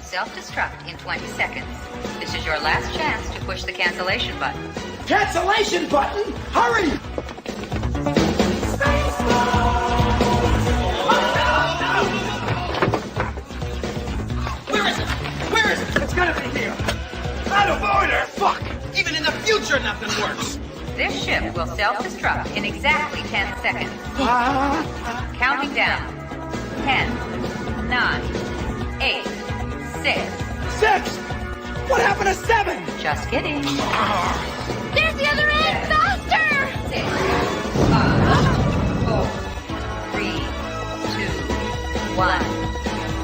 will self-destruct in 20 seconds. This is your last chance to push the cancellation button. Cancellation button? Hurry! Where is it? Where is it? It's gonna be here. Out of order! Fuck! Even in the future, nothing works. This ship will self-destruct in exactly 10 seconds. Counting down. 10, 9, 8, 6. 6! What happened to 7? Just kidding. There's the other end! Faster! 6, 5, 4, 3, 2, 1.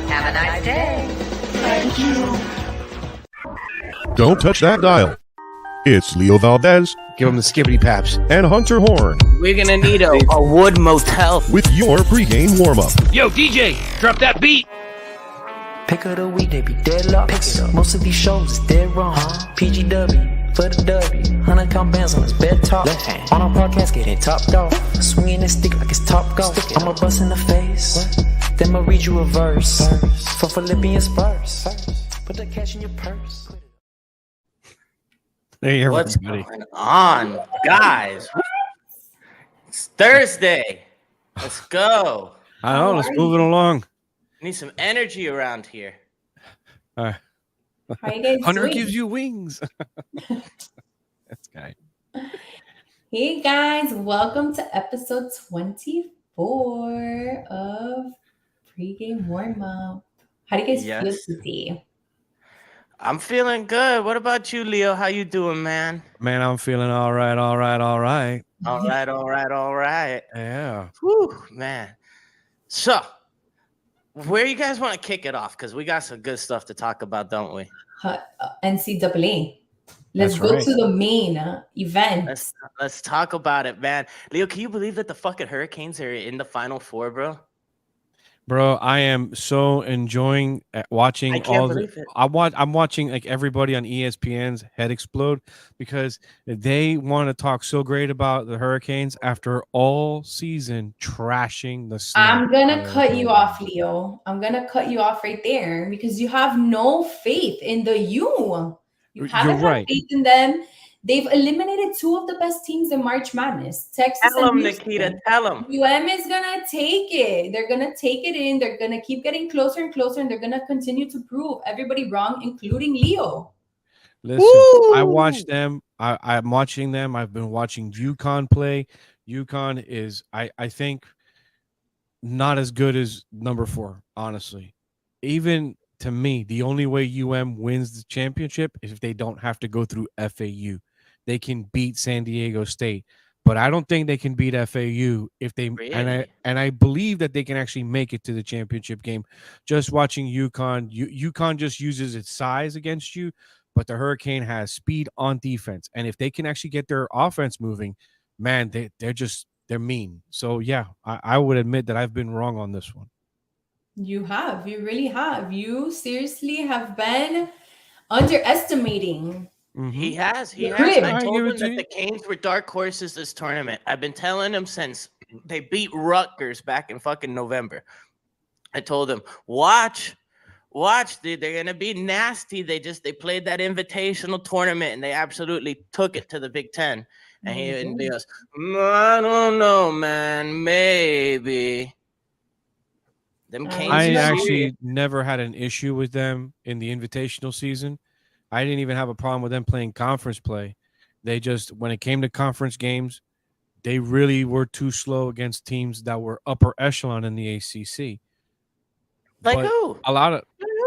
Have a nice day. Thank you. Don't touch that dial. It's Leo Valdez Give him the skibbity paps. and Hunter Horn We're gonna need a wood motel. with your pregame warm-up. Yo, DJ, drop that beat. Pick of the week, they be deadlocks. Most of these shows is dead wrong. PGW for the W. 100 count bands on his bed top. On our podcast, getting topped off. Swinging this stick like it's top golf. I'ma bust in the face. Then I'ma read you a verse. From Philippians verse. Put the cash in your purse. Hey, What's everybody. going on, guys? It's Thursday. Let's go. I know, let's move it along. Need some energy around here. How you guys Hunter doing? gives you wings. That's guy. Hey guys, welcome to episode 24 of PreGame Warmup. How do you guys feel Yes. today? I'm feeling good. What about you, Leo? How you doing, man? Man, I'm feeling all right. All right. Yeah. Whew, man. So, where you guys want to kick it off? Because we got some good stuff to talk about, don't we? NCAA. Let's That's go right. to the main event. Let's talk about it, man. Leo, can you believe that the fucking Hurricanes are in the Final Four, bro? Bro, I am so enjoying watching I can't all believe the it. I'm watching like everybody on ESPN's head explode because they want to talk so great about the Hurricanes after all season trashing the snot I'm gonna out of cut you them. off, Leo. I'm gonna cut you off right there because you have no faith in the U. You You're haven't had right. faith in them. They've eliminated two of the best teams in March Madness, Texas Tell and them, Houston. Nikita. Tell them. UM is gonna take it. They're gonna take it in. They're gonna keep getting closer and closer, and they're gonna continue to prove everybody wrong, including Leo. Listen, I watched them. I'm watching them. I've been watching UConn play. UConn is, I think, not as good as number 4, honestly. Even to me, the only way UM wins the championship is if they don't have to go through FAU. They can beat San Diego State, but I don't think they can beat FAU if they Really? and I believe that they can actually make it to the championship game. Just watching UConn, UConn just uses its size against you, but the Hurricane has speed on defense, and if they can actually get their offense moving, man, they're mean. So yeah, I would admit that I've been wrong on this one. You really have. You seriously have been underestimating. He has. The I crib. I told give him it to that you. the Canes were dark horses this tournament. I've been telling him since they beat Rutgers back in fucking November. I told him, watch, dude. They're gonna be nasty. They played that invitational tournament and they absolutely took it to the Big Ten. And he goes, I don't know, man. Maybe. Them Canes. I are serious. actually never had an issue with them in the invitational season. I didn't even have a problem with them playing conference play. They just, when it came to conference games, they really were too slow against teams that were upper echelon in the ACC. Like But who? a lot of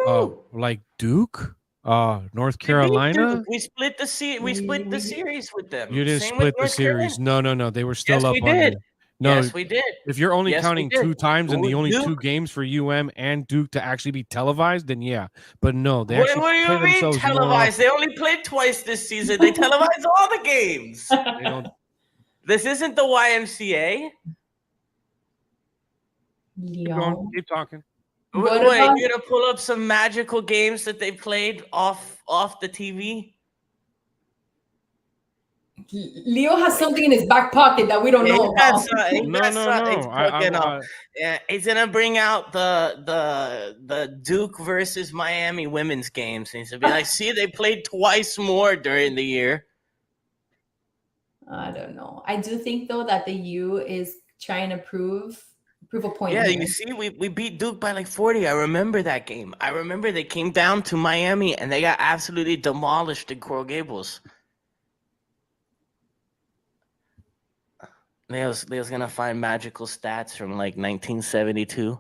Who? like Duke, North We beat Carolina. Duke. We split the series with them. You didn't Same split with the North series. Carolina. No. They were still Yes, up we on did. you. No, Yes, we did. if you're only Yes, we counting did. 2 times and the only 2 Duke- games for UM and Duke to actually be televised, then yeah. But no, they What actually do you play mean themselves more televised? They only played twice this season. They televised all the games. They don't. This isn't the YMCA. Leo. Keep talking. What Wait, about- you're gonna pull up some magical games that they played off the TV? Leo has something in his back pocket that we don't Yeah, know he got about. some- he got some- he's fucking, I- yeah, he's gonna bring out the Duke versus Miami women's games. And he's gonna be like, see, they played twice more during the year. I don't know. I do think though that the U is trying to prove a point. Yeah, here. you see, we beat Duke by like 40. I remember that game. I remember they came down to Miami and they got absolutely demolished in Coral Gables. Leo's gonna find magical stats from like 1972.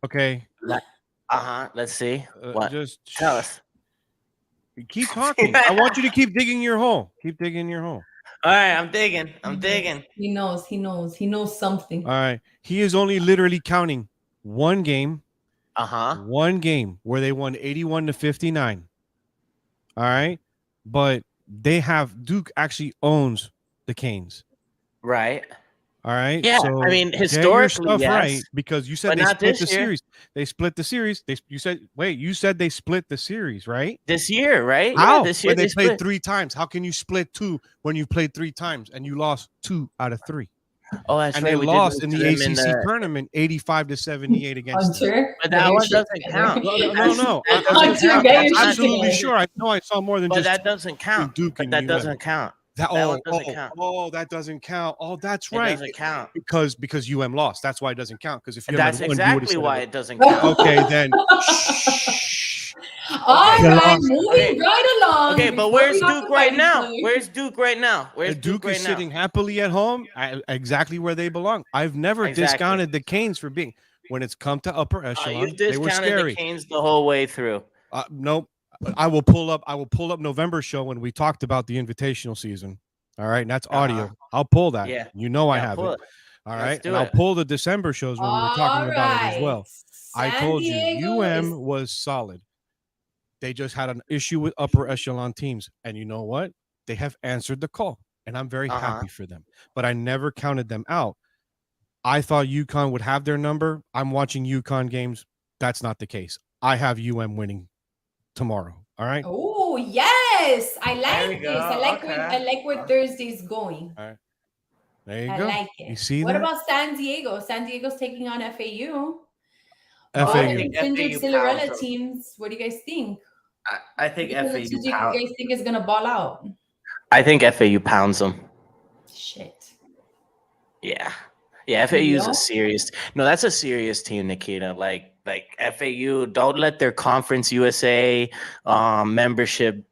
Okay. Let's see. What? Just Tell us. keep talking. I want you to keep digging your hole. Keep digging your hole. All right, I'm digging. I'm digging. He knows something. All right. He is only literally counting one game. One game where they won 81-59. All right. But Duke actually owns the Canes. Right. All right. Yeah. So I mean, get your historically, stuff yes. right, because you said But they not split this the year. series. They split the series. You said they split the series, right? This year, right? How? Yeah, this year When they played split. 3 times. How can you split 2 when you played 3 times and you lost 2 out of 3? Oh, that's And right. they we did lost lose in to the them ACC tournament 85-78 against them. Hunter, But that one doesn't count. No. That doesn't count. very I'm That's absolutely not- sure. I know I saw more than But just that doesn't count. Duke But and that UM. doesn't count. That one doesn't count. That doesn't count. Oh, that's It right. doesn't count. Because UM lost. That's why it doesn't count. Because if UM That's had won, you would've exactly said why it. it doesn't count. Okay, then. All Okay. right, Okay. moving right along. Okay, but before where's we have Duke to right fight now? each other. Where's Duke right now? Where's Duke right is now? sitting happily at home, exactly where they belong. I've never Exactly. discounted the Canes for being. When it's come to upper echelon, You they were discounted scary. the Canes the whole way through. Nope. I will pull up November show when we talked about the invitational season. All right, and that's audio. I'll pull that. Yeah. You know I Yeah, have pull it. it. All Let's right, do and I'll it. pull the December shows when we were talking about it as well. I San told you Diego UM is- was solid. They just had an issue with upper echelon teams, and you know what? They have answered the call, and I'm very happy for them. But I never counted them out. I thought UConn would have their number. I'm watching UConn games. That's not the case. I have UM winning tomorrow. All right. Oh yes, I There like we this. go. I like Okay. where Thursday's going. All right. There you I go. like it. You see what that? about San Diego? San Diego's taking on FAU. FAU. Other Kindred FAU Cinderella pounds them. teams. What do you guys think? I think Because the two FAU you guys think is gonna ball out? I think FAU pounds them. Shit. Yeah. Yeah, FAU is No? a serious. No, that's a serious team, Nikita. Like FAU, don't let their Conference USA membership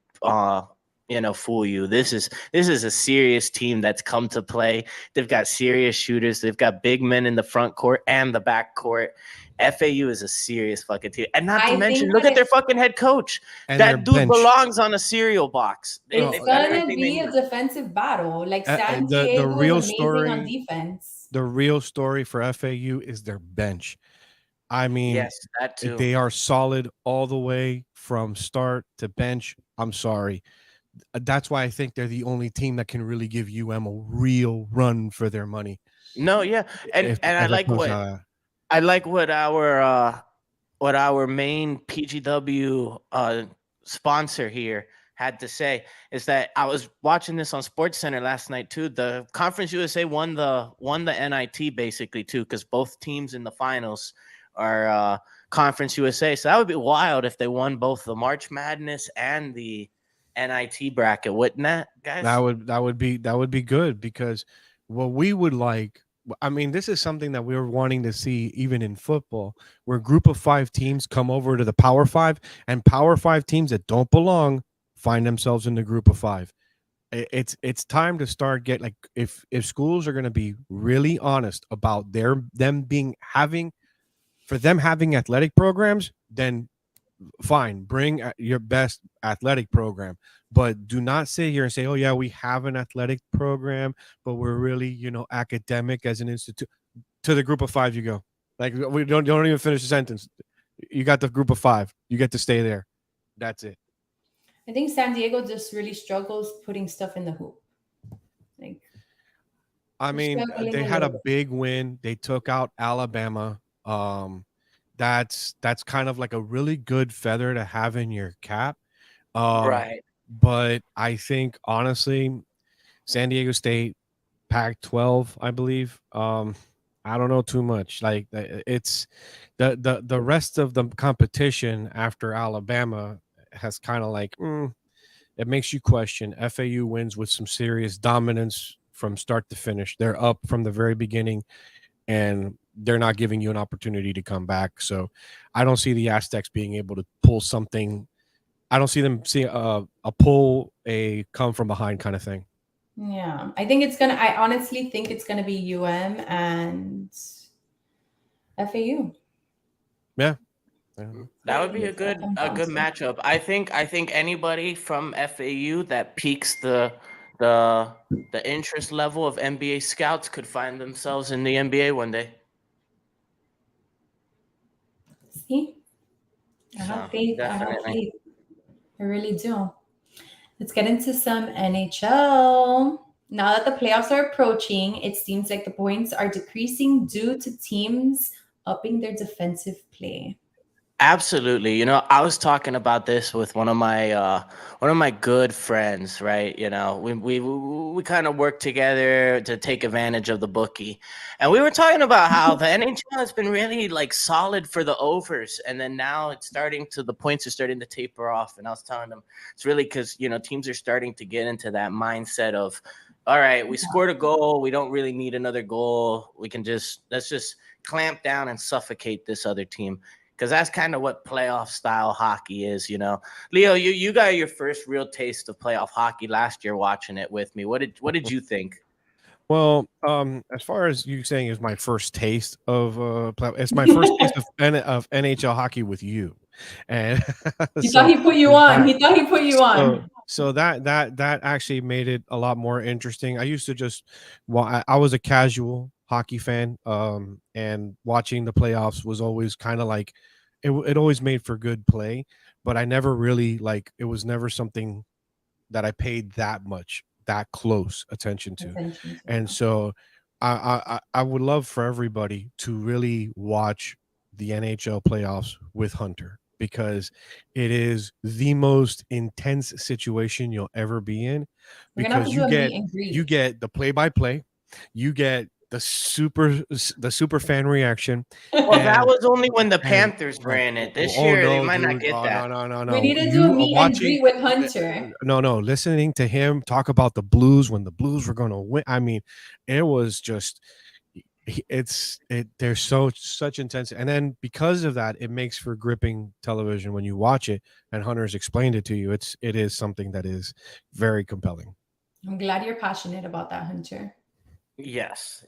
fool you. This is a serious team that's come to play. They've got serious shooters. They've got big men in the front court and the back court. FAU is a serious fucking team. And not to I mention, think look that at their fucking head coach. And their That dude bench. belongs on a cereal box. It's They've got gonna everything they be a need. defensive battle. Like San the Diego real is amazing story- on defense. The real story for FAU is their bench. I mean, Yes, that too. they are solid all the way from start to bench. I'm sorry. That's why I think they're the only team that can really give UM a real run for their money. No, yeah. And I like what our main PGW sponsor here had to say is that I was watching this on Sports Center last night too. The Conference USA won the NIT basically too, because both teams in the finals are Conference USA. So that would be wild if they won both the March Madness and the NIT bracket, wouldn't that, guys? That would be good, because what we would like, I mean, this is something that we were wanting to see even in football, where group of 5 teams come over to the Power 5, and Power 5 teams that don't belong find themselves in the group of 5. It's time to start if schools are going to be really honest about them having athletic programs, then fine, bring your best athletic program, but do not sit here and say, oh yeah, we have an athletic program, but we're really, academic as an institute. To the group of 5 you go. Like, we don't even finish the sentence. You got the group of 5, you get to stay there. That's it. I think San Diego just really struggles putting stuff in the hoop. Like, I mean, struggling they a had a little big win. They took out Alabama. That's kind of like a really good feather to have in your cap. Right. but I think honestly, San Diego State, Pac-12, I believe. I don't know too much. Like it's the rest of the competition after Alabama has kind of like it makes you question. FAU wins with some serious dominance from start to finish. They're up from the very beginning, and they're not giving you an opportunity to come back. So I don't see the Aztecs being able to pull something. I don't see them see a come from behind kind of thing. Yeah, I honestly think it's gonna be UM and FAU. Yeah. That would be a good matchup. I think anybody from FAU that piques the interest level of NBA scouts could find themselves in the NBA one day. See, I have faith. Definitely. I really do. Let's get into some NHL. Now that the playoffs are approaching, it seems like the points are decreasing due to teams upping their defensive play. Absolutely. You know, I was talking about this with one of my good friends, right? You know, we kind of work together to take advantage of the bookie. And we were talking about how the NHL has been really like solid for the overs, and then now the points are starting to taper off. And I was telling them it's really because, you know, teams are starting to get into that mindset of, all right, we scored a goal, we don't really need another goal. Let's just clamp down and suffocate this other team. Because that's kind of what playoff style hockey is, you know. Leo, you got your first real taste of playoff hockey last year watching it with me. What did you think? Well, as far as you saying is my first taste of it's my first taste of NHL hockey with you, and he thought he put you on. He thought he put you on. So that actually made it a lot more interesting. I used to just, I was a casual hockey fan, and watching the playoffs was always kind of like it always made for good play, but I never really it was never something that I paid that close attention to. And so I would love for everybody to really watch the NHL playoffs with Hunter, because it is the most intense situation you'll ever be in, because you get the play-by-play, you get the super fan reaction. Well, that was only when the Panthers ran it. This year, they might not get that. No. We need to do a meet and greet with Hunter. No. Listening to him talk about the Blues when the Blues were going to win. I mean, it was just, there's such intense. And then because of that, it makes for gripping television when you watch it, and Hunter's explained it to you. It is something that is very compelling. I'm glad you're passionate about that, Hunter. Yes.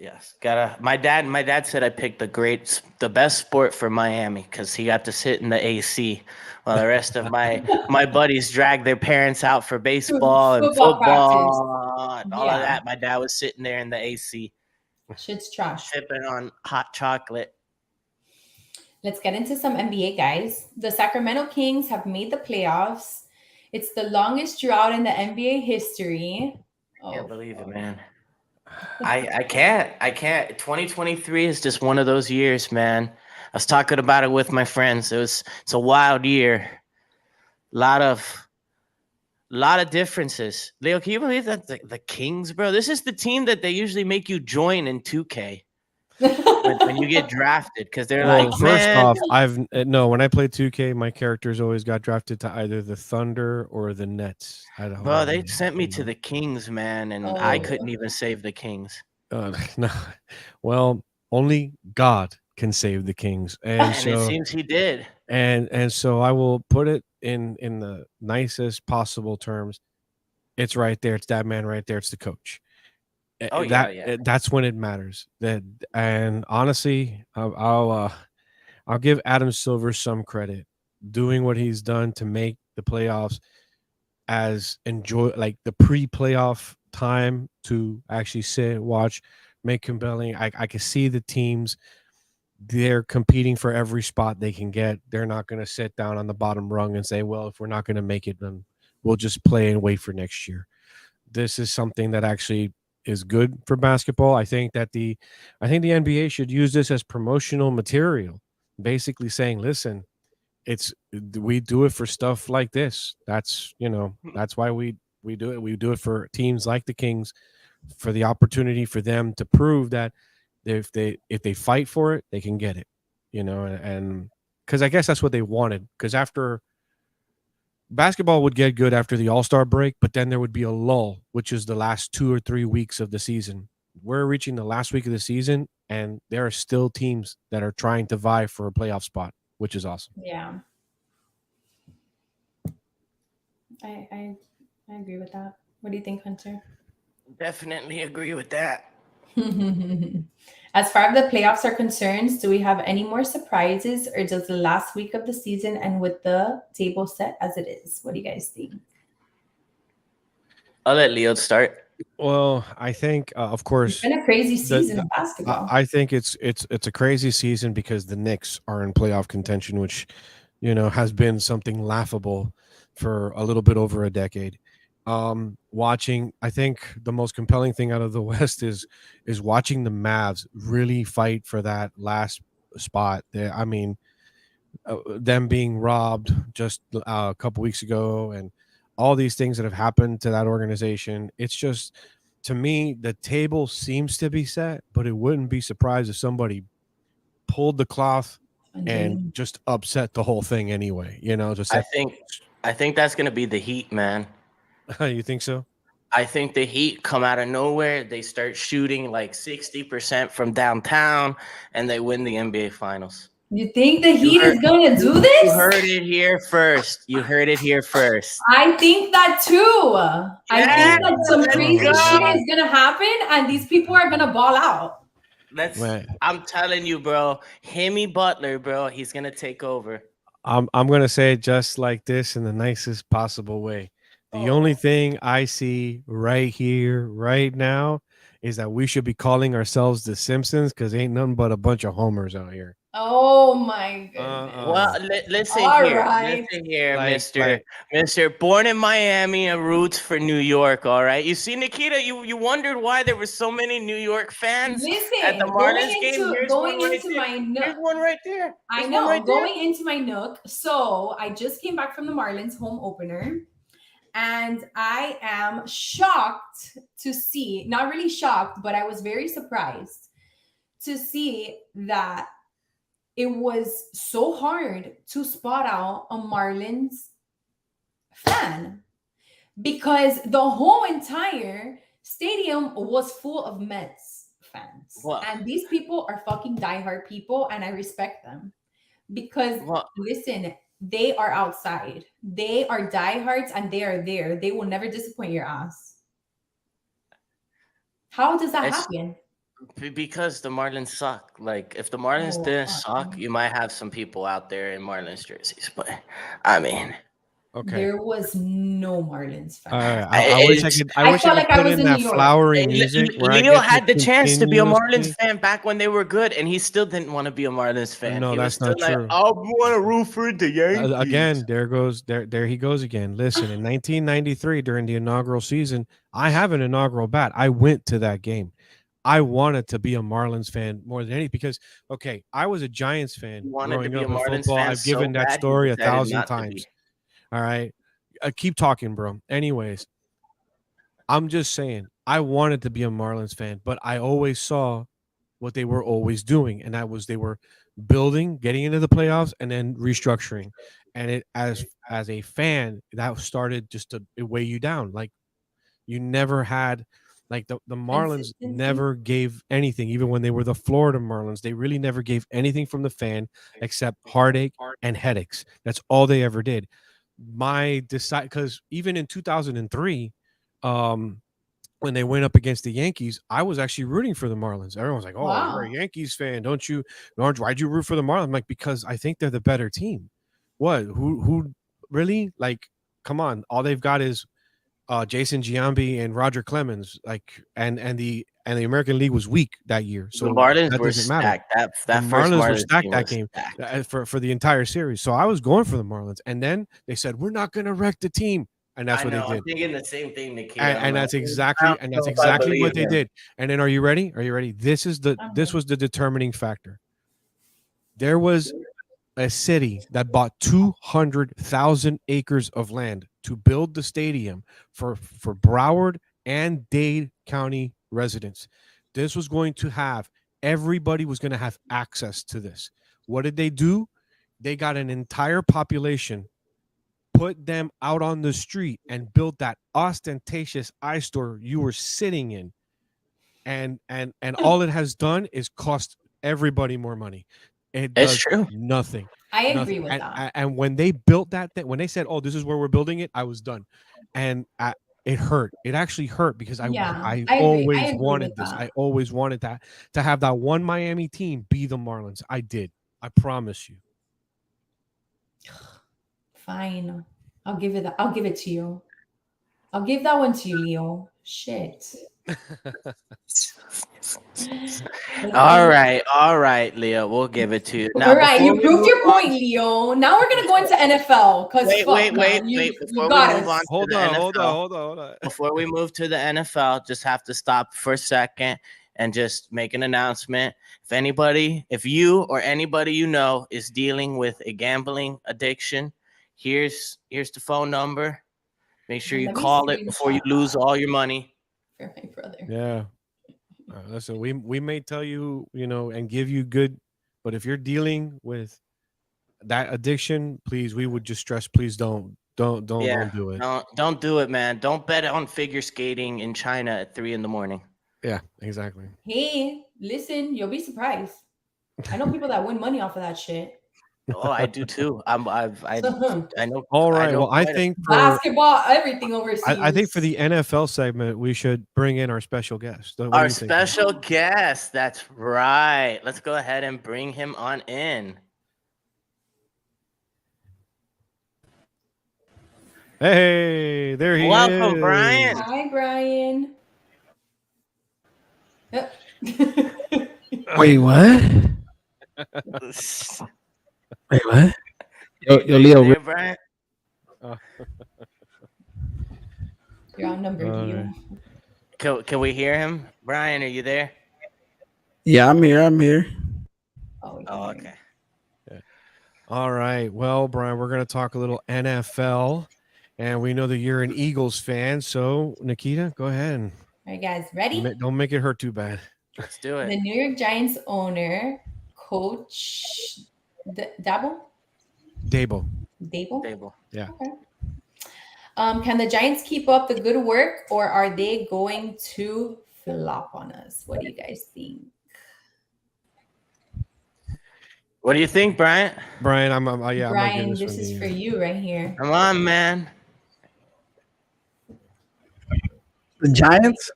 My dad said I picked the best sport for Miami because he got to sit in the AC while the rest of my buddies dragged their parents out for baseball and football and all of that. My dad was sitting there in the AC. Shit's trash. Sipping on hot chocolate. Let's get into some NBA, guys. The Sacramento Kings have made the playoffs. It's the longest drought in the NBA history. I can't believe it, man. I can't. 2023 is just one of those years, man. I was talking about it with my friends. It's a wild year. Lot of differences. Leo, can you believe that the Kings, bro? This is the team that they usually make you join in 2K when you get drafted, because they're first off, when I played 2K, my characters always got drafted to either the Thunder or the Nets. Bro, they sent me to the Kings, man, and I couldn't even save the Kings. No, well, only God can save the Kings, and so it seems He did. And so I will put it in the nicest possible terms. It's right there. It's that man right there. It's the coach. That's when it matters. And honestly, I'll give Adam Silver some credit, doing what he's done to make the playoffs as like the pre-playoff time to actually sit, watch, make compelling. I can see the teams. They're competing for every spot they can get. They're not going to sit down on the bottom rung and say, well, if we're not going to make it, then we'll just play and wait for next year. This is something that actually is good for basketball. I think the NBA should use this as promotional material, basically saying, listen, we do it for stuff like this. That's that's why we do it. We do it for teams like the Kings, for the opportunity for them to prove that if they fight for it, they can get it. And because I guess that's what they wanted. Because after basketball would get good after the All-Star break, but then there would be a lull, which is the last 2 or 3 weeks of the season. We're reaching the last week of the season, and there are still teams that are trying to vie for a playoff spot, which is awesome. Yeah. I agree with that. What do you think, Hunter? Definitely agree with that. As far as the playoffs are concerned, do we have any more surprises, or does the last week of the season end with the table set as it is? What do you guys think? I'll let Leo start. Well, I think, of course, It's been a crazy season of basketball. I think it's a crazy season because the Knicks are in playoff contention, which has been something laughable for a little bit over a decade. I think the most compelling thing out of the West is watching the Mavs really fight for that last spot. I mean, them being robbed just a couple weeks ago, and all these things that have happened to that organization. It's just, to me, the table seems to be set, but it wouldn't be surprised if somebody pulled the cloth and just upset the whole thing anyway. I think that's gonna be the Heat, man. You think so? I think the Heat come out of nowhere. They start shooting like 60% from downtown, and they win the NBA Finals. You think the Heat is going to do this? You heard it here first. I think that too. I think that some crazy shit is going to happen, and these people are going to ball out. I'm telling you, bro. Jimmy Butler, bro. He's going to take over. I'm going to say it just like this in the nicest possible way. The only thing I see right here, right now, is that we should be calling ourselves the Simpsons, because ain't nothing but a bunch of homers out here. Oh my goodness. Well, listen here, Mister. Born in Miami and roots for New York. All right. You see, Nikita, you wondered why there were so many New York fans at the Marlins game. Here's one right there. I know. Going into my nook. So I just came back from the Marlins home opener. And I am shocked to see, not really shocked, but I was very surprised to see that it was so hard to spot out a Marlins fan, because the whole entire stadium was full of Mets fans. What? And these people are fucking diehard people, and I respect them because, listen, they are outside. They are diehards, and they are there. They will never disappoint your ass. How does that happen? Because the Marlins suck. Like, if the Marlins didn't suck, you might have some people out there in Marlins jerseys. But I mean, there was no Marlins fan. I wish I could. I wish I could put in that flowery music. Leo had the chance to be a Marlins fan back when they were good, and he still didn't want to be a Marlins fan. No, that's not true. I want to root for the Yankees. Again, there he goes again. Listen, in 1993, during the inaugural season, I have an inaugural bat. I went to that game. I wanted to be a Marlins fan more than anything because, I was a Giants fan growing up in football. I've given that story 1,000 times. All right. Keep talking, bro. Anyways, I'm just saying I wanted to be a Marlins fan, but I always saw what they were always doing. And that was they were building, getting into the playoffs, and then restructuring. And it as a fan, that started just to weigh you down. Like, you never had, like, the Marlins never gave anything. Even when they were the Florida Marlins, they really never gave anything from the fan except heartache and headaches. That's all they ever did. Because even in 2003, when they went up against the Yankees, I was actually rooting for the Marlins. Everyone's like, you're a Yankees fan, don't you? Why'd you root for the Marlins? I'm like, because I think they're the better team. What? Who really? Like, come on. All they've got is Jason Giambi and Roger Clemens, like, and the American League was weak that year, so the Marlins that were stacked. That Marlins were stacked that game for the entire series. So I was going for the Marlins, and then they said we're not going to wreck the team, and that's what they did. I'm thinking the same thing, Nikita. And that's exactly what they did. And then, are you ready? This was the determining factor. There was a city that bought 200,000 acres of land to build the stadium for Broward and Dade County residents. This was going to have everybody was going to have access to this. What did they do? They got an entire population, put them out on the street, and built that ostentatious eyesore you were sitting in. And all it has done is cost everybody more money. It It's does true. nothing. I agree Nothing. with that. And when they built that thing, when they said, "Oh, this is where we're building it," I was done. And it hurt. It actually hurt because I agree. always I agree wanted with this. that. I always wanted that to have that one Miami team be the Marlins. I did. I promise you. Fine. I'll give it to you. I'll give that one to you, Leo. Shit. All right, Leo. We'll give it to you. Now, All right, you before we proved move your on- point, Leo. Now we're gonna go into NFL. Cause Wait. you Before we got move on us. to Hold the on, NFL, hold on. before we move to the NFL, just have to stop for a second and just make an announcement. If you or anybody you know is dealing with a gambling addiction, here's the phone number. Make sure you Let me call it before you screenshot lose that all your money. for my brother. Yeah. Listen, we may tell you, and give you good, but if you're dealing with that addiction, please, we would just stress, please don't do it. Don't do it, man. Don't bet on figure skating in China at 3 a.m. Yeah, exactly. Hey, listen, you'll be surprised. I know people that win money off of that shit. Oh, I do too. I know. All right. know Well, I quite a- think for Basketball, everything overseas. I think for the NFL segment, we should bring in our special guest. What do our you think? special guest. That's right. Let's go ahead and bring him on in. Hey, there he is. Welcome, Brian. Hi, Brian. Wait, what? Wait, what? Yo, Leo. There, Brian. You're outnumbered, Leo. Can we hear him? Brian, are you there? Yeah, I'm here. Oh, okay. All right. Well, Brian, we're going to talk a little NFL, and we know that you're an Eagles fan. So, Nikita, go ahead. All right, guys, ready? Don't make it hurt too bad. Let's do it. The New York Giants owner, Coach Dabo. Yeah. Okay. Can the Giants keep up the good work, or are they going to flop on us? What do you guys think? What do you think, Brian? Brian, I'm Brian, this is for you right here. Come on, man. The Giants?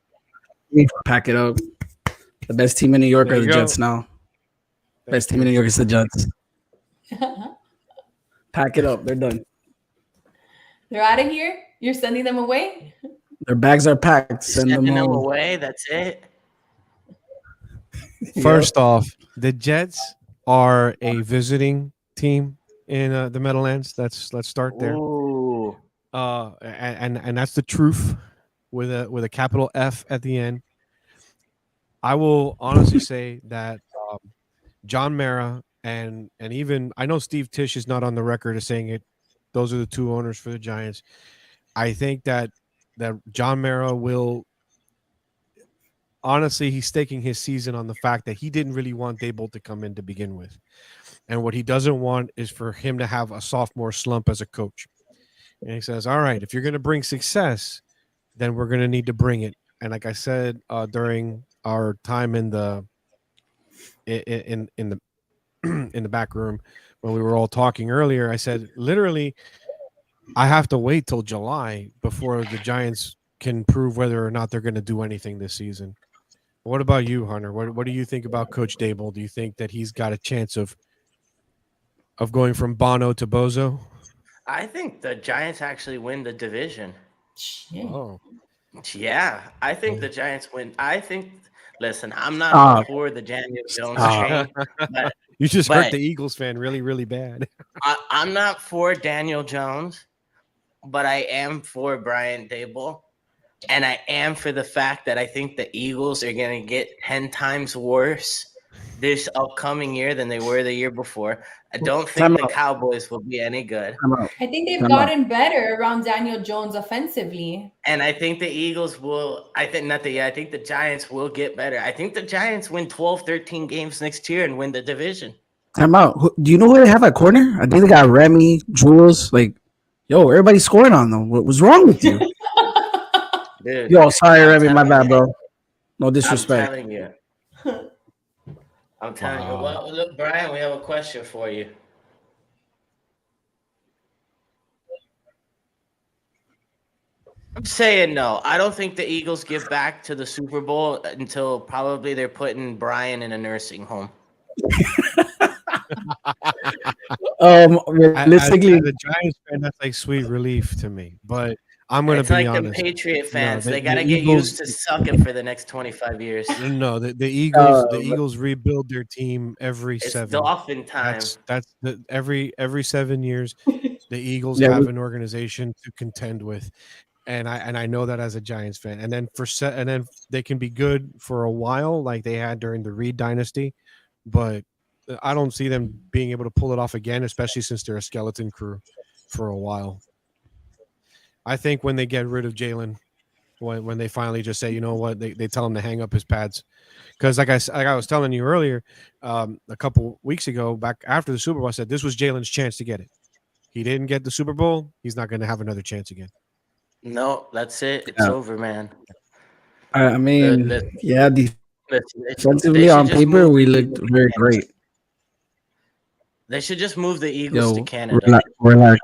We pack it up. The best team in New York There are you the go. Jets now. Best team in New York is the Jets. Pack it up. They're done. They're out of here? You're sending them away? Their bags are packed. Send them Sending them home. away. That's it. First off, the Jets are a visiting team in the Meadowlands. Let's start there. Ooh. And that's the truth with a capital F at the end. I will honestly say that John Mara and even I know Steve Tisch is not on the record as saying it. Those are the two owners for the Giants. I think that John Mara will honestly, he's staking his season on the fact that he didn't really want Dable to come in to begin with. And what he doesn't want is for him to have a sophomore slump as a coach. And he says, all right, if you're going to bring success, then we're going to need to bring it. And like I said, during our time in the in the back room when we were all talking earlier, I said, literally, I have to wait till July before the Giants can prove whether or not they're going to do anything this season. What about you, Hunter? What do you think about Coach Dable? Do you think that he's got a chance of going from Bono to Bozo? I think the Giants actually win the division. Shit. Oh, Yeah, I think the Giants win. Listen, I'm not for the Daniel Jones train. But you just hurt but- the Eagles fan really, really bad. I'm not for Daniel Jones, but I am for Brian Dable. And I am for the fact that I think the Eagles are going to get 10 times worse this upcoming year than they were the year before. I don't Time think the out. Cowboys will be any good. Time out. I think they've Time out. gotten better around Daniel Jones offensively. And I think the Eagles will – I think the Giants will get better. I think the Giants win 12, 13 games next year and win the division. Time out. Do you know who they have at corner? I think they got Remy, Jules. Like, yo, everybody's scoring on them. What was wrong with you? Dude, Yo, sorry, I'm Remy. My telling bad, you. bro. No disrespect. I'm telling you. Well, look, Brian, we have a question for you. I'm saying no. I don't think the Eagles get back to the Super Bowl until probably they're putting Brian in a nursing home. Realistically, as a Giants fan, that's like sweet relief to me. But I'm going to It's be like honest. the Patriot fans. No, they got to get used to sucking for the next 25 years. No, the Eagles rebuild their team every It's 7. Dolphin time. That's every 7 years. The Eagles Yeah, have an organization to contend with, and I know that as a Giants fan. And then they can be good for a while, like they had during the Reed dynasty, but I don't see them being able to pull it off again, especially since they're a skeleton crew for a while. I think when they get rid of Jalen, when they finally just say, you know what, they tell him to hang up his pads. Because like I was telling you earlier, a couple weeks ago, back after the Super Bowl, I said this was Jalen's chance to get it. He didn't get the Super Bowl. He's not going to have another chance again. No, that's it. It's over, man. I mean, yeah, Listen, defensively on paper, we looked very great. They should just move the Eagles to Canada. Relax.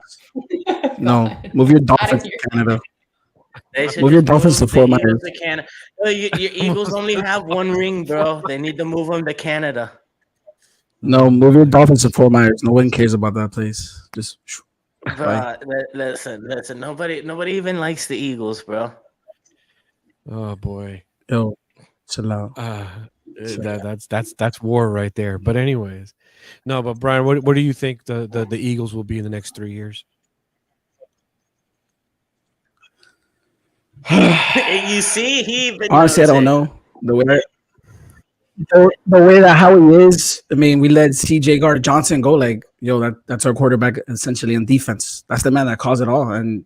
No, move your Dolphins to Canada. Move your Dolphins to Fort Myers. Your Eagles only have one ring, bro. They need to move them to Canada. No, move your Dolphins to Fort Myers. No one cares about that place. Just listen. Nobody even likes the Eagles, Oh boy. Yo, chill out. That's war right there. But anyways, no. But Brian, what do you think the Eagles will be in the next 3 years? You see, he even honestly, I don't know the way that how he is. I mean, we let CJ Gardner Johnson go. Like, yo, that's our quarterback essentially in defense. That's the man that caused it all. And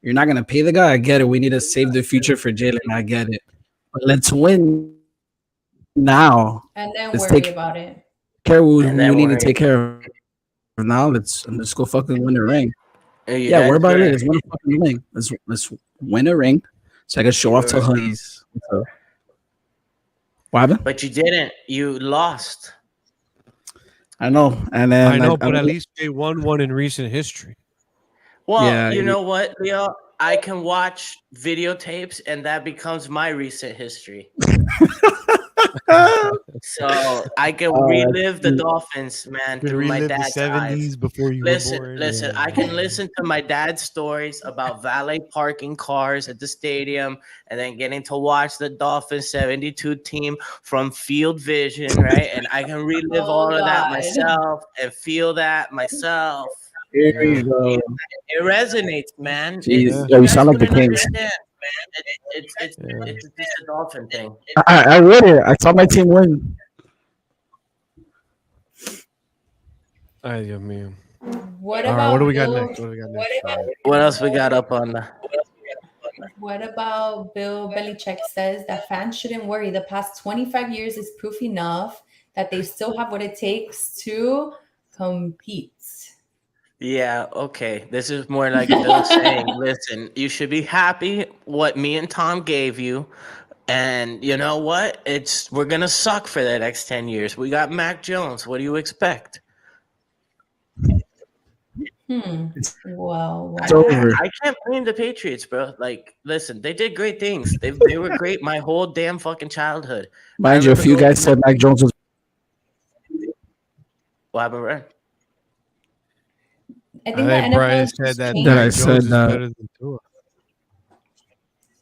you're not gonna pay the guy. I get it. We need to save the future for Jalen. I get it. But let's win now. And then let's worry about it. We need to take care of now. Let's go fucking win a ring. Yeah, worry about it. Let's win a fucking ring. Let's win a ring so I can show off to honeys. What happened? But you didn't. You lost. I know. And then but at least they won one in recent history. Well, yeah, you know what, Leo? I can watch videotapes, and that becomes my recent history. So I can relive the Dolphins, man, through my dad's the 70s eyes. before you were born. Listen. I can listen to my dad's stories about valet parking cars at the stadium, and then getting to watch the Dolphins 72 team from field vision, right? And I can relive all of that myself and feel that myself. Here you go. It resonates, man. Jeez, you sound like the Kings. It's a Dolphin thing. I read it. I saw my team win. Ay, Dios mío. What All about right, what do we got Bill, next? What else we got up on the? What about Bill Belichick says that fans shouldn't worry. The past 25 years is proof enough that they still have what it takes to compete. Yeah, okay. This is more like Bill saying, listen, you should be happy what me and Tom gave you. And you know what? We're gonna suck for the next 10 years. We got Mac Jones. What do you expect? Well, I can't blame the Patriots, bro. Like, listen, they did great things. They were great my whole damn fucking childhood. Mind you, a few guys said Mac Jones was. What happened, Ryan? I think Brian said that I said is better than Tua.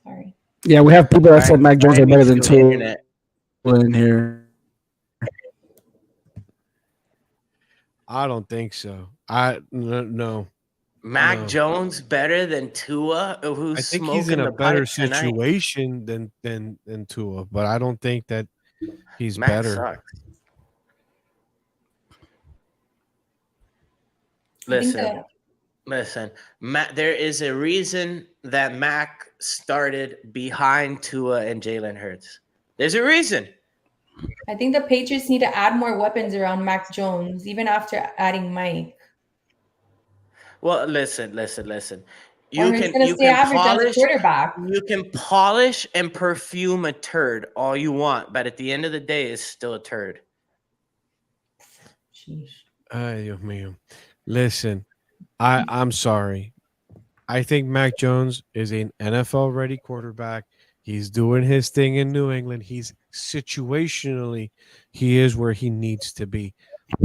Sorry. Yeah, we have people that said Mac Jones are better than Tua in here. I don't think so. No. Mac Jones better than Tua, who's I think smoking he's in a the better pipe tonight? situation than Tua, but I don't think that He's Mac better. sucks. I think Listen. Mac, there is a reason that Mac started behind Tua and Jalen Hurts. There's a reason. I think the Patriots need to add more weapons around Mac Jones, even after adding Mike. Well, listen. Or he's going to stay average as a quarterback. You can polish and perfume a turd all you want, but at the end of the day, it's still a turd. Sheesh. Ay, Dios mío. Listen, I'm sorry. I think Mac Jones is an NFL-ready quarterback. He's doing his thing in New England. He's situationally, he is where he needs to be.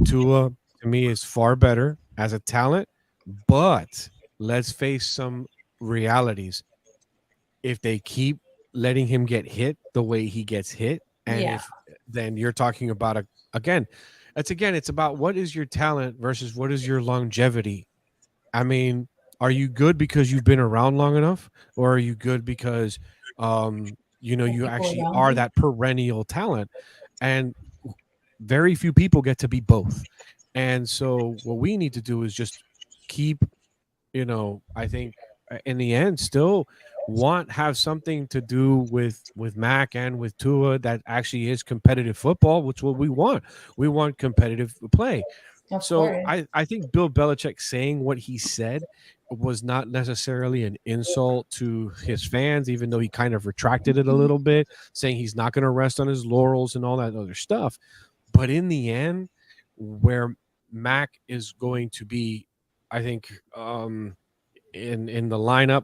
Tua, to me, is far better as a talent, but let's face some realities. If they keep letting him get hit the way he gets hit, and then you're talking about it's about what is your talent versus what is your longevity. I mean, are you good because you've been around long enough, or are you good because you actually are that perennial talent? And very few people get to be both. And so what we need to do is just keep, I think in the end still have something to do with Mac and with Tua that actually is competitive football, which what we want. We want competitive play. Of So course. I think Bill Belichick saying what he said was not necessarily an insult to his fans, even though he kind of retracted it a little bit, saying he's not going to rest on his laurels and all that other stuff. But in the end, where Mac is going to be, I think, in the lineup,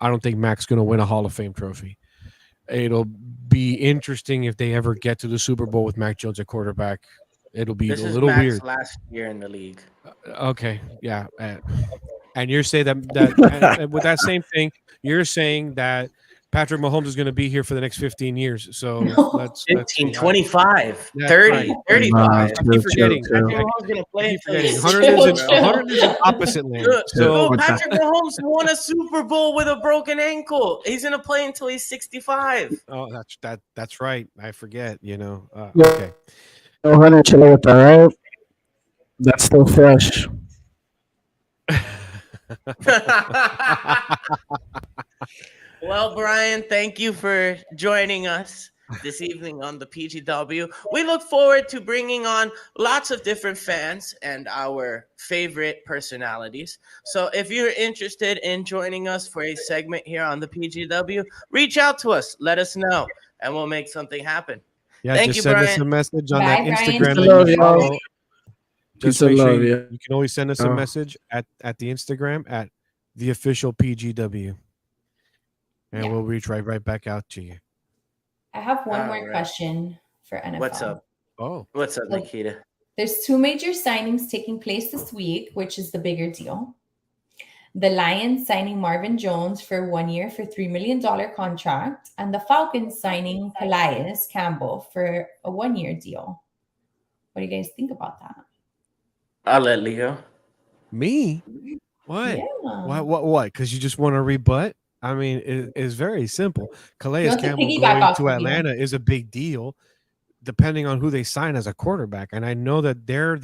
I don't think Mac's going to win a Hall of Fame trophy. It'll be interesting if they ever get to the Super Bowl with Mac Jones at quarterback. It'll be This a is little Mac's weird. last year in the league. Okay, yeah, and you're saying that and with that same thing, you're saying that Patrick Mahomes is going to be here for the next 15 years. So let's 15, 25, That's 30, right. 35. I keep forgetting. Patrick Mahomes going to play until he's 100 65. is an opposite land. So So Patrick Mahomes won a Super Bowl with a broken ankle. He's going to play until he's 65. oh, that's right. I forget. Yeah. Okay. No, Hunter, chill out with that, right? That's still fresh. Well, Brian, thank you for joining us this evening on the PGW. We look forward to bringing on lots of different fans and our favorite personalities. So if you're interested in joining us for a segment here on the PGW, reach out to us. Let us know, and we'll make something happen. Yeah, Thank just you, send us Brian. a message on Bye, that Brian. Instagram Peace that and you love, y'all. follow. Peace Just and make sure love, you yeah. can always send us a Oh. message at the Instagram at the official PGW, and Yeah. we'll reach right back out to you. I have one All more right. question for NFL. What's up? Oh, What's up, So- Nikita? There's two major signings taking place this week, which is the bigger deal. The Lions signing Marvin Jones for 1 year for $3 million contract, and the Falcons signing Calais Campbell for a 1 year deal. What do you guys think about that? I'll let Leo. me? What? Yeah. What? Because you just want to rebut? I mean, it's very simple. Calais wants to Campbell piggyback going off to of you. Atlanta is a big deal, depending on who they sign as a quarterback. And I know that they're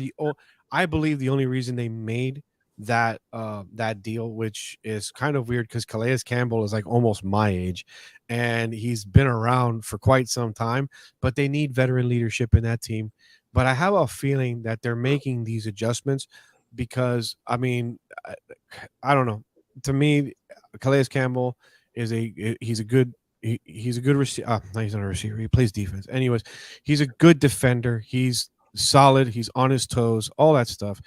I believe the only reason they made that deal, which is kind of weird because Calais Campbell is like almost my age, and he's been around for quite some time. But they need veteran leadership in that team. But I have a feeling that they're making these adjustments because I mean, I don't know. To me, Calais Campbell he's a good receiver. No, he's not a receiver. He plays defense. Anyways, he's a good defender. He's solid. He's on his toes. All that stuff.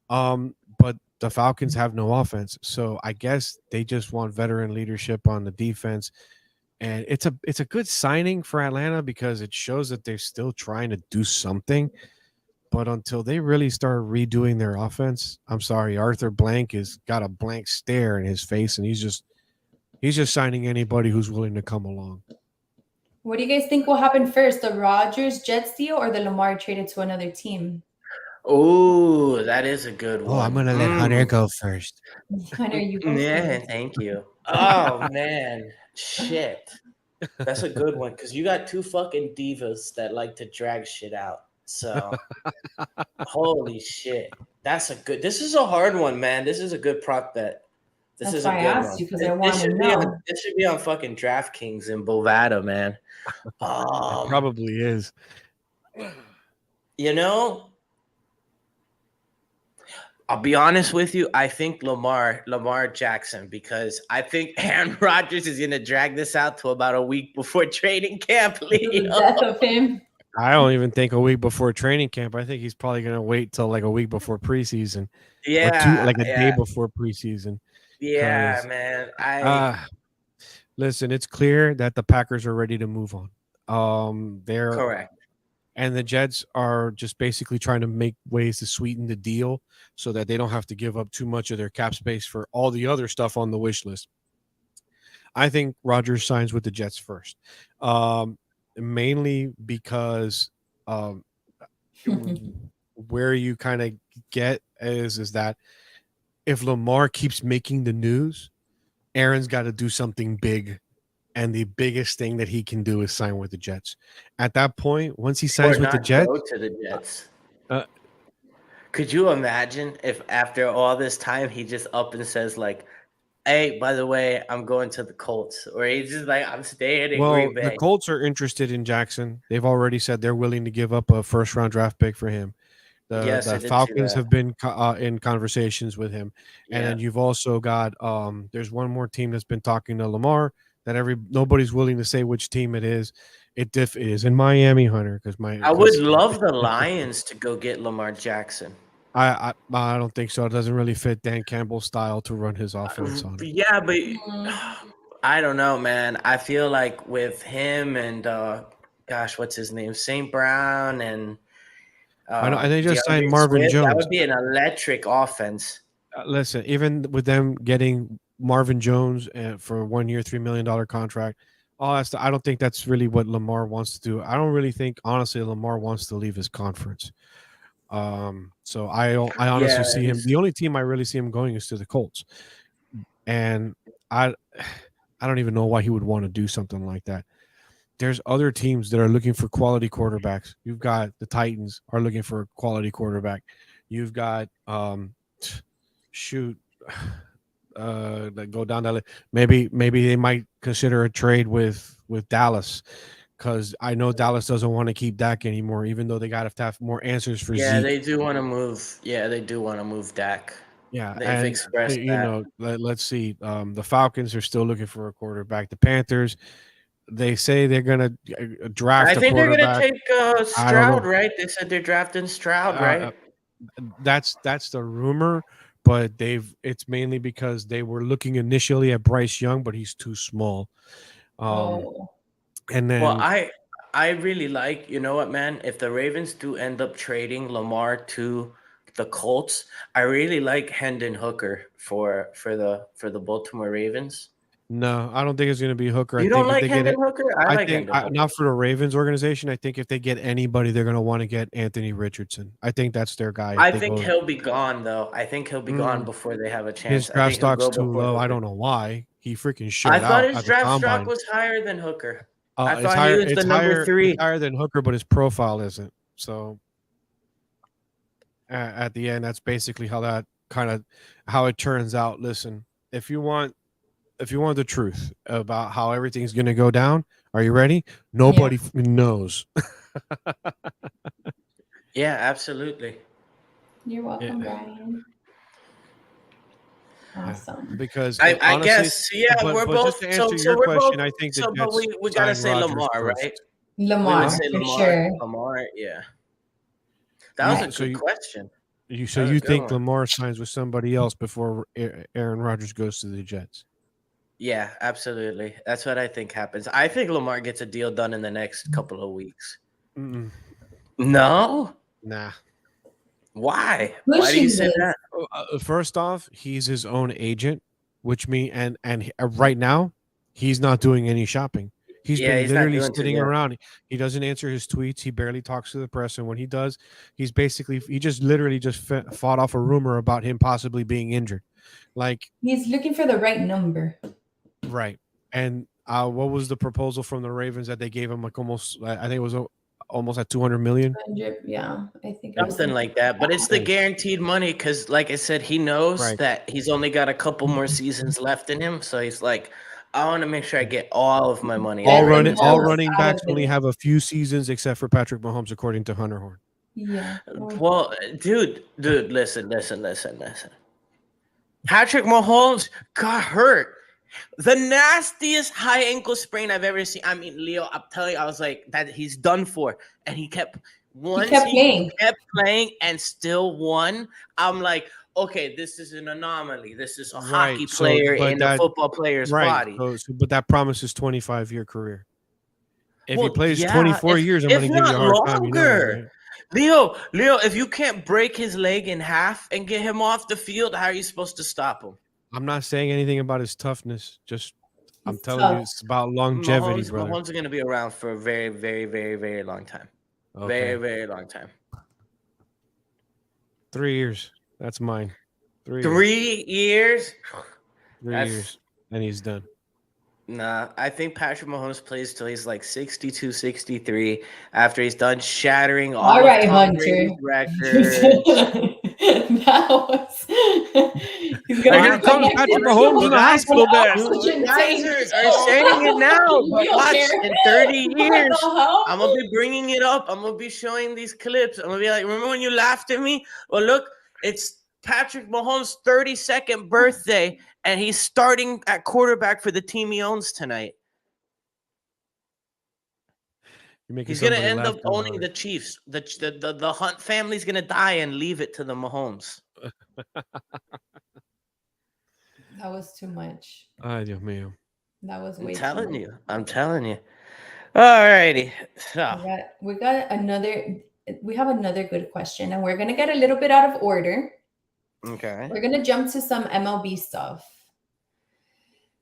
But the Falcons have no offense, so I guess they just want veteran leadership on the defense. And it's a good signing for Atlanta because it shows that they're still trying to do something. But until they really start redoing their offense, I'm sorry, Arthur Blank has got a blank stare in his face, and he's just signing anybody who's willing to come along. What do you guys think will happen first, the Rodgers Jets deal or the Lamar traded to another team? Oh, that is a good one. Oh, I'm gonna let Hunter go first. Hunter, you go Yeah, first. thank you. Oh man, shit. That's a good one because you got two fucking divas that like to drag shit out. So, holy shit, that's a good. This is a hard one, man. This is a good prop bet. This That's is a why I good asked one. you, 'cause I wanna should be on. know. This should be on fucking DraftKings in Bovada, man. It probably is. You know, I'll be honest with you. I think Lamar Jackson, because I think Aaron Rodgers is gonna drag this out to about a week before training camp. The Leo. death of him. I don't even think a week before training camp. I think he's probably gonna wait till like a week before preseason, or like a day before preseason. Yeah, 'Cause, man. Listen, it's clear that the Packers are ready to move on. They're Correct. And the Jets are just basically trying to make ways to sweeten the deal so that they don't have to give up too much of their cap space for all the other stuff on the wish list. I think Rodgers signs with the Jets first, mainly because where you kind of get is that if Lamar keeps making the news, Aaron's got to do something big. And the biggest thing that he can do is sign with the Jets. At that point, once he signs with the Jets, go to the Jets. Could you imagine if after all this time he just up and says like, "Hey, by the way, I'm going to the Colts," or he's just like, "I'm staying in Green Bay." The Colts are interested in Jackson. They've already said they're willing to give up a first-round draft pick for him. The Falcons have been in conversations with him, and then you've also got there's one more team that's been talking to Lamar. That nobody's willing to say which team it is. It is in Miami, Hunter, because I would love the Lions to go get Lamar Jackson. I don't think so. It doesn't really fit Dan Campbell's style to run his offense on. Yeah, but I don't know, man. I feel like with him and what's his name, St. Brown, and I know, and they just signed Marvin Swift, Jones. That would be an electric offense. Listen, even with them getting Marvin Jones for a 1 year, $3 million contract, I don't think that's really what Lamar wants to do. I don't really think, honestly, Lamar wants to leave his conference. So I honestly see him. The only team I really see him going is to the Colts, and I don't even know why he would want to do something like that. There's other teams that are looking for quality quarterbacks. You've got the Titans are looking for a quality quarterback. You've got go down that list. Maybe they might consider a trade with Dallas, because I know Dallas doesn't want to keep Dak anymore, even though they got to have more answers for Zeke. Yeah, they do want to move. Yeah, they do want to move Dak. Yeah, they've expressed that. Let's see. The Falcons are still looking for a quarterback. The Panthers, they say they're gonna draft. I think they're gonna take Stroud, right? They said they're drafting Stroud, right? That's the rumor, but it's mainly because they were looking initially at Bryce Young, but he's too small. And then, well, I really like, you know what, man? If the Ravens do end up trading Lamar to the Colts, I really like Hendon Hooker for the Baltimore Ravens. No, I don't think it's going to be Hooker. You don't like Hendon Hooker? I like think Hendon Hooker. Not for the Ravens organization. I think if they get anybody, they're going to want to get Anthony Richardson. I think that's their guy. I think he'll be gone, though. I think he'll be gone before they have a chance. His draft stock's too low. I don't know why. He freaking showed out. I thought his draft stock was higher than Hooker. I thought he was the number 3. It's higher than Hooker, but his profile isn't. So at the end, that's basically how it turns out. Listen, if you want the truth about how everything's going to go down, are you ready? Nobody knows. Yeah, absolutely. You're welcome, Brian. Awesome. Because I honestly, guess, we're both. Just to answer your question, I think the Jets we gotta say Rodgers Lamar, first. right? Lamar, for sure. Lamar, yeah. That was a good question. You think Lamar signs with somebody else before Aaron Rodgers goes to the Jets? Yeah, absolutely. That's what I think happens. I think Lamar gets a deal done in the next couple of weeks. Mm-mm. No? Nah. Why? Why do you say that? First off, he's his own agent, which means and right now he's not doing any shopping. He's been literally sitting around. He doesn't answer his tweets. He barely talks to the press, and when he does, he just literally fought off a rumor about him possibly being injured. Like, he's looking for the right number. Right. And What was the proposal from the Ravens that they gave him? Like almost, I think it was almost at 200 million. Yeah, I think it was Something like that. But it's the guaranteed money because, like I said, he knows Right. that he's only got a couple more seasons left in him. So he's like, I want to make sure I get all of my money. All Most running out backs of only it. have a few seasons except for Patrick Mahomes, according to Hunter Horn. Yeah. Well, dude, listen. Patrick Mahomes got hurt. The nastiest high ankle sprain I've ever seen. I mean, Leo, I'm telling you, I was like, that he's done for. And he kept playing and still won. I'm like, okay, this is an anomaly. This is a hockey player in a football player's body. But that promises 25-year career. If he plays yeah, 24 years, I'm going to give you a hard time. You know that, right? Leo, if you can't break his leg in half and get him off the field, how are you supposed to stop him? I'm not saying anything about his toughness. I'm telling you, it's about longevity, brother. Mahomes is going to be around for a very, very, very, very long time. Okay. Very, very long time. 3 years. That's mine. 3 years. 3 years? 3 years. And he's done. Nah, I think Patrick Mahomes plays till he's like 62, 63 after he's done shattering all right, of Tom Hunter. Brady's records. That was. He's gonna Here comes Patrick Mahomes in the hospital bed. You guys are saying it now, but watch in 30 years. I'm gonna be bringing it up. I'm gonna be showing these clips. I'm gonna be like, remember when you laughed at me? Well, look, it's Patrick Mahomes' 32nd birthday, and he's starting at quarterback for the team he owns tonight. He's gonna end up owning the Chiefs. The Hunt family's gonna die and leave it to the Mahomes. That was too much. Ay, Dios mío. That was way I'm telling you. All righty. So we have another good question, and we're gonna get a little bit out of order. Okay. We're gonna jump to some MLB stuff.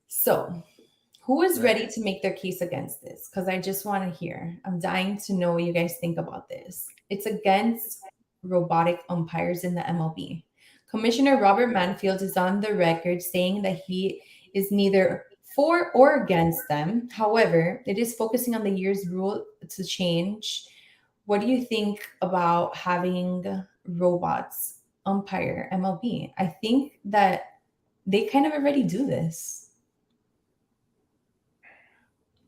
So, who is ready to make their case against this? Because I just want to hear. I'm dying to know what you guys think about this. It's against robotic umpires in the MLB. Commissioner Robert Manfield is on the record saying that he is neither for or against them. However, it is focusing on the year's rule to change. What do you think about having robots umpire MLB? I think that they kind of already do this.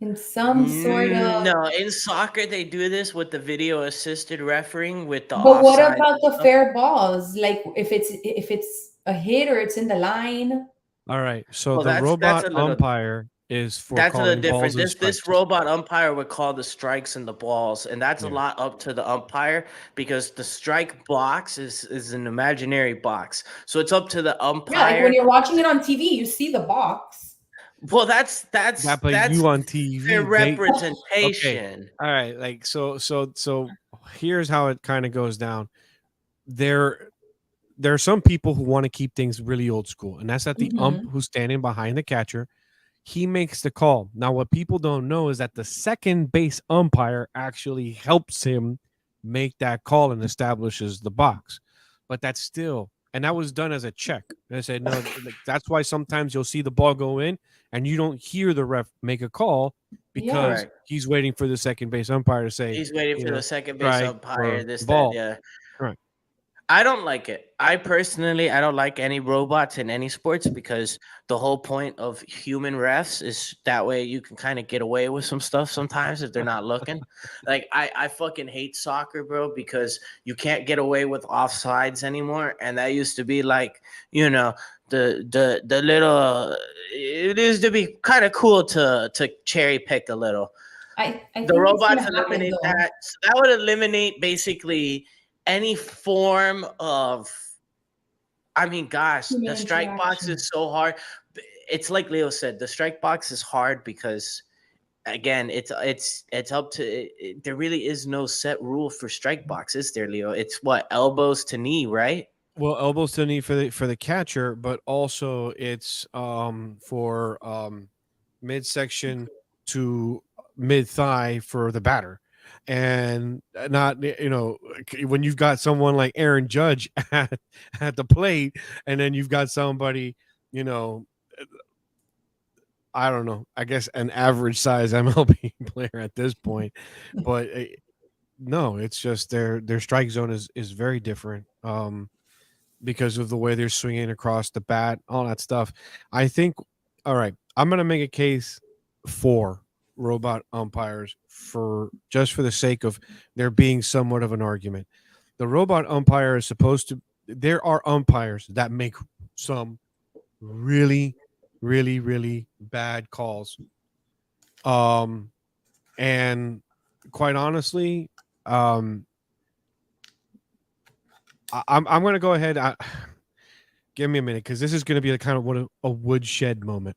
In some sort of in soccer they do this with the video assisted refereeing with the But what offside about the stuff. fair balls? Like if it's a hit or it's in the line. All right. So Well, the that's robot a little- umpire is for That's a calling little different. balls and This strikes. robot umpire would call the strikes and the balls, and that's a Yeah. lot up to the umpire because the strike box is an imaginary box. So it's up to the umpire. Yeah, like when you're watching it on TV, you see the box. Well, that's Yeah, but you on TV, their they- representation. Okay. All right, like so here's how it kind of goes down. There are some people who want to keep things really old school, and that's that the ump who's standing behind the catcher, he makes the call. Now, what people don't know is that the second base umpire actually helps him make that call and establishes the box. But that's still, and that was done as a check. And I said, no, that's why sometimes you'll see the ball go in and you don't hear the ref make a call because he's waiting for the second base umpire to say, He's waiting for the second base strike umpire. or This, ball. that, yeah. Right. I don't like it. I don't like any robots in any sports because the whole point of human refs is that way you can kind of get away with some stuff sometimes if they're not looking. Like I fucking hate soccer, bro, because you can't get away with offsides anymore. And that used to be like, you know, the little, it used to be kind of cool to cherry pick a little. I think The it's robots gonna happen, eliminate though. that. So that would eliminate basically any form of, I mean, gosh, Human the strike box interaction. is so hard. It's like Leo said, the strike box is hard because, again, it's up to. There really is no set rule for strike box, is there, Leo? It's what, elbows to knee, right? Well, elbows to knee for the catcher, but also it's for midsection to mid thigh for the batter. And not, you know, when you've got someone like Aaron Judge at the plate, and then you've got somebody, you know, I don't know. I guess an average size MLB player at this point, but no, it's just their strike zone is very different. Because of the way they're swinging across the bat, all that stuff. I think, all right, I'm going to make a case for robot umpires for the sake of there being somewhat of an argument. The robot umpire is supposed to, there are umpires that make some really, really, really bad calls. And quite honestly, I'm going to go ahead. Give me a minute because this is going to be a kind of a woodshed moment.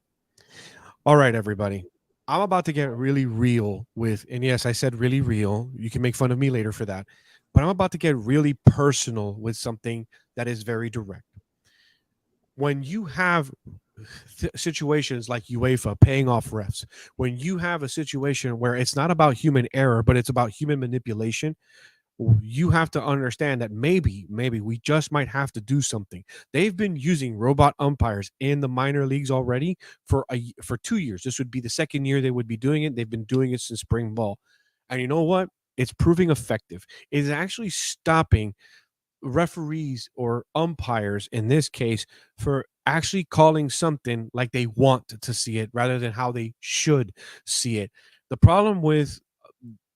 All right, everybody. I'm about to get really real with, and yes, I said really real. You can make fun of me later for that. But I'm about to get really personal with something that is very direct. When you have situations like UEFA paying off refs, when you have a situation where it's not about human error, but it's about human manipulation, you have to understand that maybe we just might have to do something. They've been using robot umpires in the minor leagues already for 2 years. This would be the second year they would be doing it. They've been doing it since spring ball. And you know what? It's proving effective. It's actually stopping referees or umpires in this case for actually calling something like they want to see it rather than how they should see it. The problem with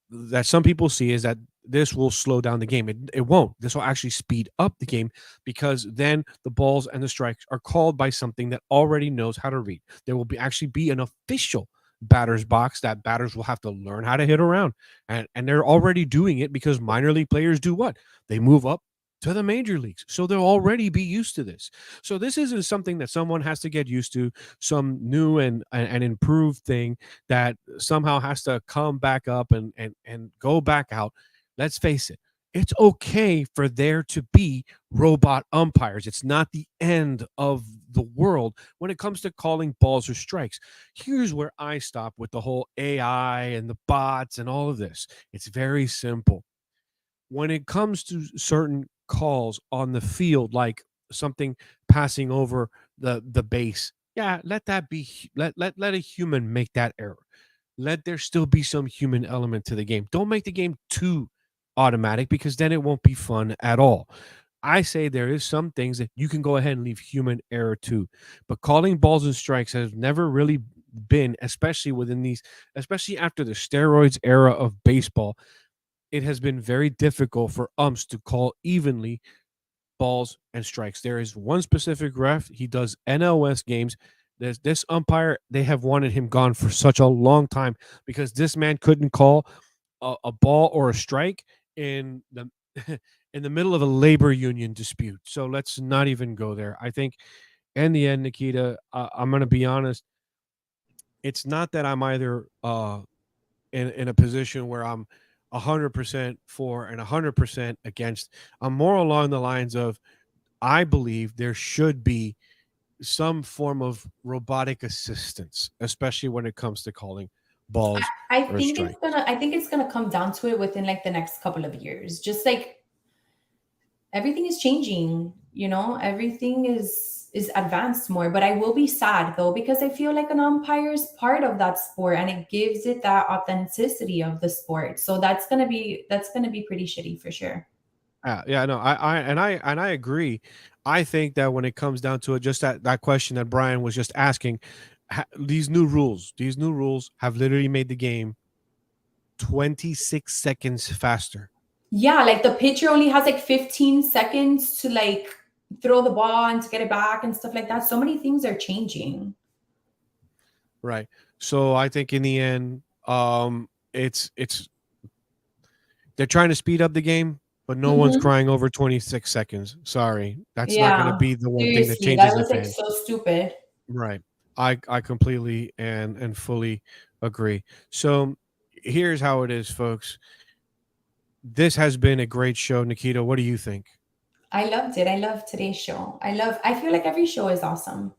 that some people see is that this will slow down the game. It won't. This will actually speed up the game because then the balls and the strikes are called by something that already knows how to read. There will actually be an official batter's box that batters will have to learn how to hit around. And they're already doing it because minor league players do what? They move up to the major leagues. So they'll already be used to this. So this isn't something that someone has to get used to, some new and improved thing that somehow has to come back up and go back out. Let's face it. It's okay for there to be robot umpires. It's not the end of the world when it comes to calling balls or strikes. Here's where I stop with the whole AI and the bots and all of this. It's very simple. When it comes to certain calls on the field, like something passing over the base, yeah, let that be. Let a human make that error. Let there still be some human element to the game. Don't make the game too automatic because then it won't be fun at all. I say there is some things that you can go ahead and leave human error to, but calling balls and strikes has never really been, especially after the steroids era of baseball. It has been very difficult for umps to call evenly balls and strikes. There is one specific ref. He does NLS games. There's this umpire. They have wanted him gone for such a long time because this man couldn't call a ball or a strike in the in the middle of a labor union dispute. So let's not even go there. I think in the end, Nikita, I'm going to be honest. It's not that I'm either in a position where I'm 100% for and 100% against. I'm more along the lines of I believe there should be some form of robotic assistance, especially when it comes to calling balls. I think it's gonna come down to it within like the next couple of years. Just like everything is changing, everything is advanced more. But I will be sad though, because I feel like an umpire is part of that sport and it gives it that authenticity of the sport. So that's gonna be pretty shitty for sure. Yeah, no, I agree. I think that when it comes down to it, just that question that Brian was just asking, these new rules have literally made the game 26 seconds faster. Yeah, like the pitcher only has like 15 seconds to like throw the ball and to get it back and stuff like that. So many things are changing. Right. So I think in the end, it's they're trying to speed up the game, but no one's crying over 26 seconds. Sorry. That's not going to be the one thing that changes that was the like fan. so stupid. Right. I completely and fully agree. So here's how it is, folks. This has been a great show. Nikita, what do you think? I loved it. I love today's show. I feel like every show is awesome.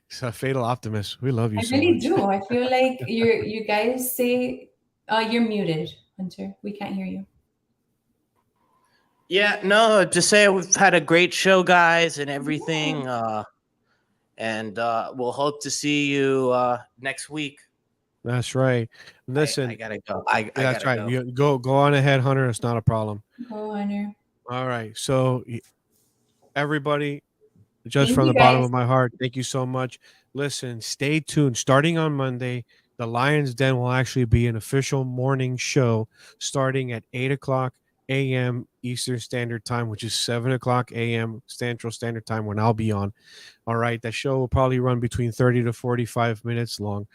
It's a fatal optimist. We love you I so really much. do. I feel like you guys say you're muted, Hunter. We can't hear you. Yeah, no, to say we've had a great show, guys, and everything. And we'll hope to see you next week. That's right. Listen, I gotta go. I that's gotta right. go. You go on ahead, Hunter. It's not a problem. Go, Hunter. All right. So everybody, just Thank from you, the bottom guys. of my heart, thank you so much. Listen, stay tuned. Starting on Monday, the Lions Den will actually be an official morning show starting at 8 o'clock a.m. Eastern Standard Time, which is 7 o'clock a.m. Central Standard Time when I'll be on. All right. That show will probably run between 30 to 45 minutes long.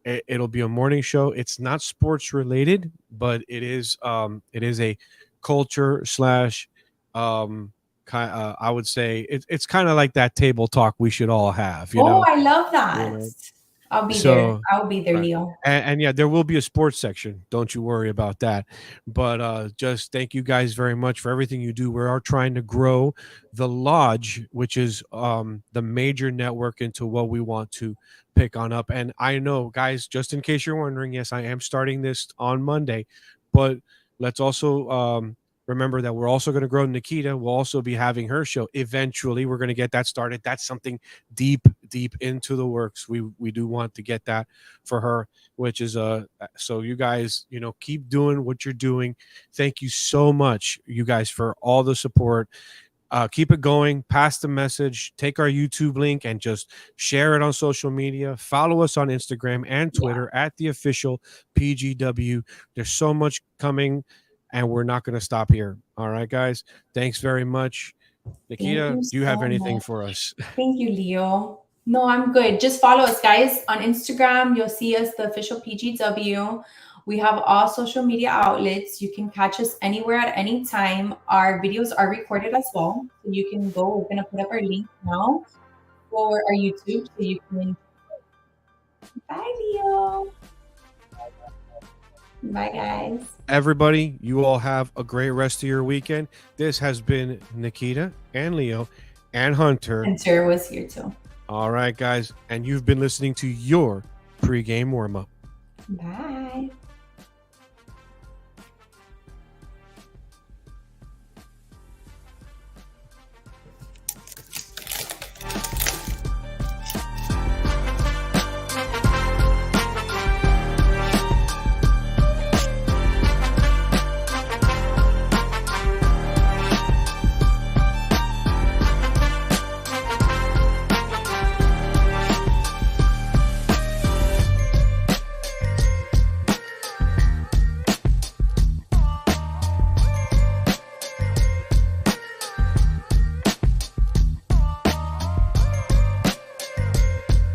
It'll be a morning show. It's not sports related, but it is a culture slash I would say it's kind of like that table talk we should all have, you Oh, know. I love that. You know? I'll be there. So I'll be there, right. Leo. And yeah, there will be a sports section. Don't you worry about that. But just thank you guys very much for everything you do. We are trying to grow the Lodge, which is the major network, into what we want to pick on up. And I know, guys, just in case you're wondering, yes, I am starting this on Monday, but let's also remember that we're also going to grow Nikita. We'll also be having her show. Eventually, we're going to get that started. That's something deep into the works. We do want to get that for her, which is so you guys, you know, keep doing what you're doing. Thank you so much, you guys, for all the support. Keep it going. Pass the message. Take our YouTube link and just share it on social media. Follow us on Instagram and Twitter at the official PGW. There's so much coming, and we're not going to stop here. All right, guys. Thanks very much. Nikita, do you have anything for us? Thank you, Leo. No, I'm good. Just follow us, guys, on Instagram. You'll see us, the official PGW. We have all social media outlets. You can catch us anywhere at any time. Our videos are recorded as well. So you can go. We're going to put up our link now for our YouTube. So you can. Bye, Leo. Bye, guys. Everybody, you all have a great rest of your weekend. This has been Nikita and Leo and Hunter. And Sarah was here too. All right, guys. And you've been listening to your pregame warm-up. Bye.